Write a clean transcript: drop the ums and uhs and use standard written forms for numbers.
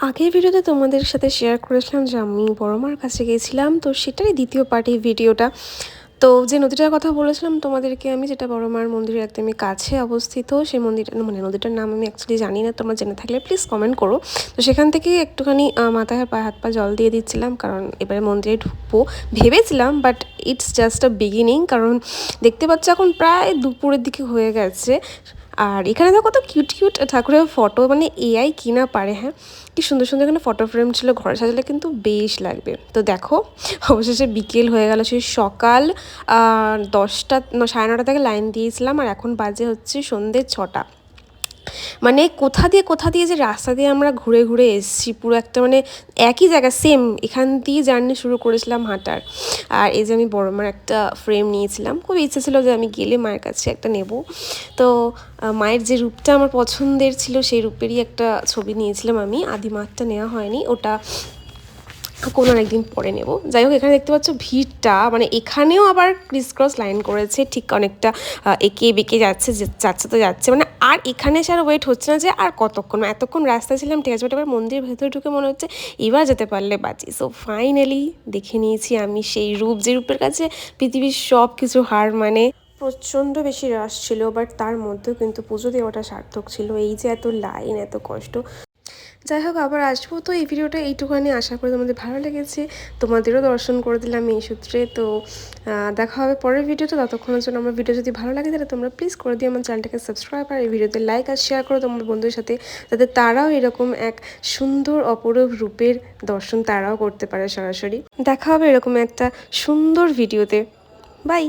আগের ভিডিওতে তোমাদের সাথে শেয়ার করেছিলাম যে আমি বড় মার কাছে গিয়েছিলাম, তো সেটারই দ্বিতীয় পার্ট এই ভিডিওটা। তো যে নদীটার কথা বলেছিলাম তোমাদেরকে আমি, যেটা বড় মার মন্দিরের একদমই কাছে অবস্থিত, সেই মন্দিরটা মানে নদীটার নাম আমি অ্যাকচুয়ালি জানি না, তোমরা জেনে থাকলে প্লিজ কমেন্ট করো। তো সেখান থেকেই একটুখানি মাথায় পায়ে হাত পা জল দিয়ে দিচ্ছিলাম, কারণ এবারে মন্দিরে ঢুকবো ভেবেছিলাম, but it's just a beginning. কারণ দেখতে পাচ্ছ এখন প্রায় দুপুরের দিকে হয়ে গেছে। আর এখানে দেখো কত কিউট কিউট ঠাকুরের ফটো, মানে এআই কিনা পারে। হ্যাঁ, কি সুন্দর সুন্দর এখানে ফটো ফ্রেম ছিল, ঘরে সাজালে কিন্তু বেশ লাগবে। তো দেখো অবশেষে বিকেল হয়ে গেল, সেই সকাল 10টা 9:30 থেকে লাইন দিয়েছিলাম, আর এখন বাজে হচ্ছে সন্ধ্যে 6টা। মানে কোথা দিয়ে যে রাস্তা দিয়ে আমরা ঘুরে ঘুরে এসেছি, পুরো একটা মানে একই জায়গা সেম, এখান দিয়ে জার্নি শুরু করেছিলাম হাঁটার। আর এই যে আমি বড় মার একটা ফ্রেম নিয়েছিলাম, খুব ইচ্ছে ছিল যে আমি গেলে মায়ের কাছে একটা নেব। তো মায়ের যে রূপটা আমার পছন্দের ছিল সেই রূপেরই একটা ছবি নিয়েছিলাম আমি। আদি মারটা নেওয়া হয়নি, ওটা কোনো একদিন পরে নেব। যাই হোক, এখানে দেখতে পাচ্ছ ভিড়টা, মানে এখানেও আবার ক্রিস ক্রস লাইন করেছে, ঠিক অনেকটা এঁকে বেঁকে যাচ্ছে তো যাচ্ছে, মানে আর এখানে এসে আর ওয়েট হচ্ছে না যে আর কতক্ষণ, এতক্ষণ রাস্তা ছিলাম ঠিক আছে, বাট এবার মন্দিরের ভেতরে ঢুকে মনে হচ্ছে এবার যেতে পারলে বাঁচি। সো ফাইনালি দেখে নিয়েছি আমি সেই রূপ, যে রূপের কাছে পৃথিবীর সব কিছু হার মানে। প্রচণ্ড বেশি রাশ ছিল, বাট তার মধ্যেও কিন্তু পুজো দেওয়াটা সার্থক ছিল। এই যে এত লাইন, এত কষ্ট। যাই হোক, আবার আসবো। তো এই ভিডিওটা এইটুখানি, আশা করি তোমাদের ভালো লেগেছে, তোমাদেরও দর্শন করে দিলাম এই সূত্রে। তো দেখা হবে পরের ভিডিওতে, ততক্ষণের জন্য আমার ভিডিও যদি ভালো লাগে তাহলে তোমরা প্লিজ করে দিও আমার চ্যানেলটাকে সাবস্ক্রাইব, আর এই ভিডিওতে লাইক আর শেয়ার করো তোমার বন্ধুদের সাথে, যাতে তারাও এরকম এক সুন্দর অপরূপ রূপের দর্শন তারাও করতে পারে সরাসরি। দেখা হবে এরকম একটা সুন্দর ভিডিওতে। বাই।